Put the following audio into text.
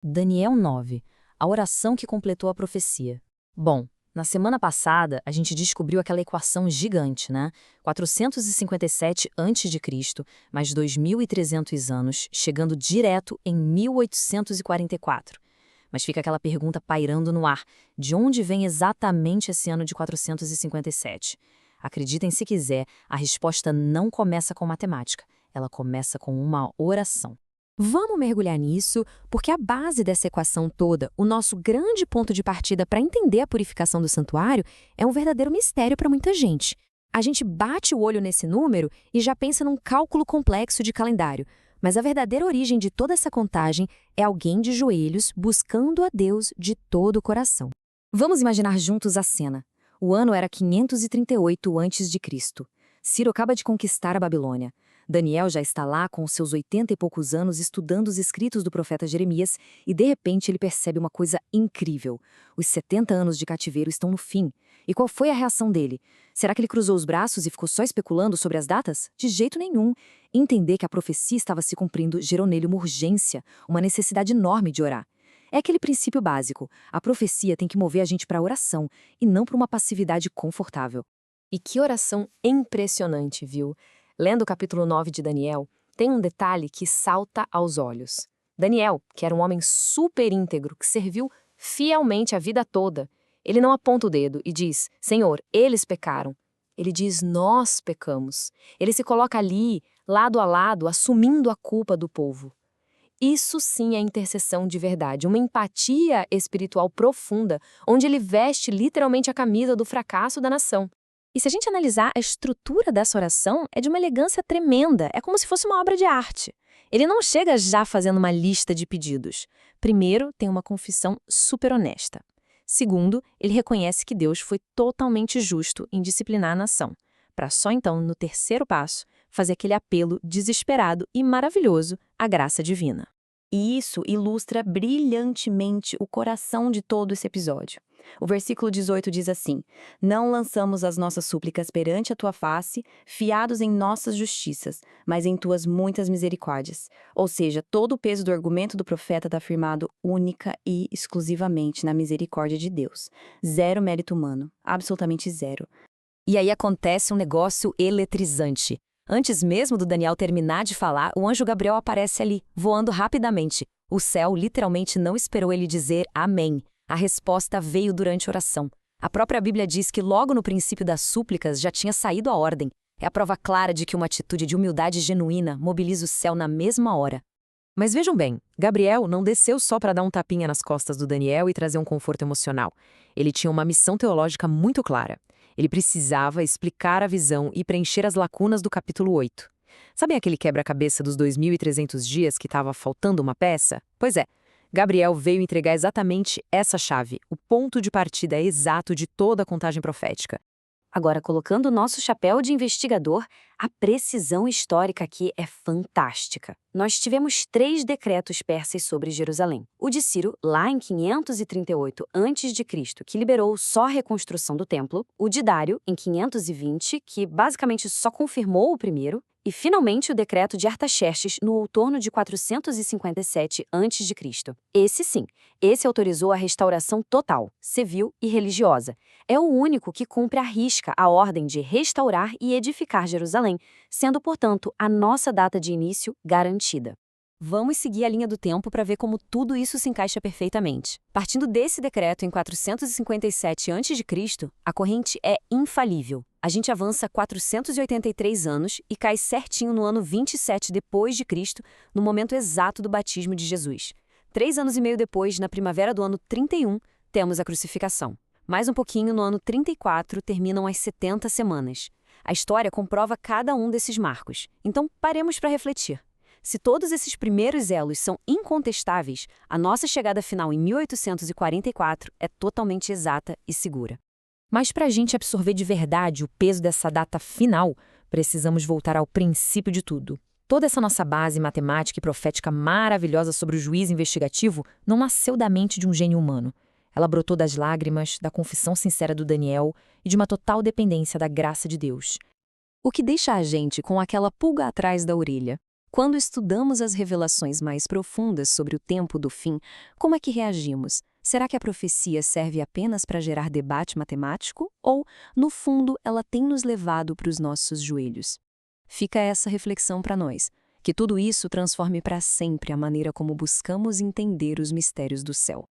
Daniel 9, a oração que completou a profecia. Bom, na semana passada a gente descobriu aquela equação gigante, né? 457 a.C., mais 2.300 anos, chegando direto em 1844. Mas fica aquela pergunta pairando no ar: de onde vem exatamente esse ano de 457? Acreditem se quiser, a resposta não começa com matemática, ela começa com uma oração. Vamos mergulhar nisso, porque a base dessa equação toda, o nosso grande ponto de partida para entender a purificação do santuário, é um verdadeiro mistério para muita gente. A gente bate o olho nesse número e já pensa num cálculo complexo de calendário, mas a verdadeira origem de toda essa contagem é alguém de joelhos buscando a Deus de todo o coração. Vamos imaginar juntos a cena. O ano era 538 a.C. Ciro acaba de conquistar a Babilônia. Daniel já está lá com seus 80 e poucos anos estudando os escritos do profeta Jeremias e, de repente, ele percebe uma coisa incrível. Os 70 anos de cativeiro estão no fim. E qual foi a reação dele? Será que ele cruzou os braços e ficou só especulando sobre as datas? De jeito nenhum. Entender que a profecia estava se cumprindo gerou nele uma urgência, uma necessidade enorme de orar. É aquele princípio básico. A profecia tem que mover a gente para a oração e não para uma passividade confortável. E que oração impressionante, viu? Lendo o capítulo 9 de Daniel, tem um detalhe que salta aos olhos. Daniel, que era um homem super íntegro, que serviu fielmente a vida toda, ele não aponta o dedo e diz: Senhor, eles pecaram. Ele diz: nós pecamos. Ele se coloca ali, lado a lado, assumindo a culpa do povo. Isso sim é intercessão de verdade, uma empatia espiritual profunda, onde ele veste literalmente a camisa do fracasso da nação. E se a gente analisar a estrutura dessa oração, é de uma elegância tremenda, é como se fosse uma obra de arte. Ele não chega já fazendo uma lista de pedidos. Primeiro, tem uma confissão super honesta. Segundo, ele reconhece que Deus foi totalmente justo em disciplinar a nação, para só então, no terceiro passo, fazer aquele apelo desesperado e maravilhoso à graça divina. E isso ilustra brilhantemente o coração de todo esse episódio. O versículo 18 diz assim: Não lançamos as nossas súplicas perante a tua face, fiados em nossas justiças, mas em tuas muitas misericórdias. Ou seja, todo o peso do argumento do profeta está firmado única e exclusivamente na misericórdia de Deus. Zero mérito humano, absolutamente zero. E aí acontece um negócio eletrizante. Antes mesmo do Daniel terminar de falar, o anjo Gabriel aparece ali, voando rapidamente. O céu literalmente não esperou ele dizer amém. A resposta veio durante a oração. A própria Bíblia diz que logo no princípio das súplicas já tinha saído a ordem. É a prova clara de que uma atitude de humildade genuína mobiliza o céu na mesma hora. Mas vejam bem, Gabriel não desceu só para dar um tapinha nas costas do Daniel e trazer um conforto emocional. Ele tinha uma missão teológica muito clara. Ele precisava explicar a visão e preencher as lacunas do capítulo 8. Sabem aquele quebra-cabeça dos 2.300 dias que estava faltando uma peça? Pois é, Gabriel veio entregar exatamente essa chave, o ponto de partida exato de toda a contagem profética. Agora, colocando o nosso chapéu de investigador, a precisão histórica aqui é fantástica. Nós tivemos 3 decretos persas sobre Jerusalém. O de Ciro, lá em 538 a.C., que liberou só a reconstrução do templo. O de Dário, em 520, que basicamente só confirmou o primeiro. E, finalmente, o decreto de Artaxerxes, no outono de 457 a.C. Esse sim, esse autorizou a restauração total, civil e religiosa. É o único que cumpre à risca a ordem de restaurar e edificar Jerusalém, sendo, portanto, a nossa data de início garantida. Vamos seguir a linha do tempo para ver como tudo isso se encaixa perfeitamente. Partindo desse decreto em 457 a.C., a corrente é infalível. A gente avança 483 anos e cai certinho no ano 27 depois de Cristo, no momento exato do batismo de Jesus. 3 anos e meio depois, na primavera do ano 31, temos a crucificação. Mais um pouquinho, no ano 34, terminam as 70 semanas. A história comprova cada um desses marcos. Então, paremos para refletir. Se todos esses primeiros elos são incontestáveis, a nossa chegada final em 1844 é totalmente exata e segura. Mas para a gente absorver de verdade o peso dessa data final, precisamos voltar ao princípio de tudo. Toda essa nossa base matemática e profética maravilhosa sobre o juiz investigativo não nasceu da mente de um gênio humano. Ela brotou das lágrimas, da confissão sincera do Daniel e de uma total dependência da graça de Deus. O que deixa a gente com aquela pulga atrás da orelha. Quando estudamos as revelações mais profundas sobre o tempo do fim, como é que reagimos? Será que a profecia serve apenas para gerar debate matemático? Ou, no fundo, ela tem nos levado para os nossos joelhos? Fica essa reflexão para nós. Que tudo isso transforme para sempre a maneira como buscamos entender os mistérios do céu.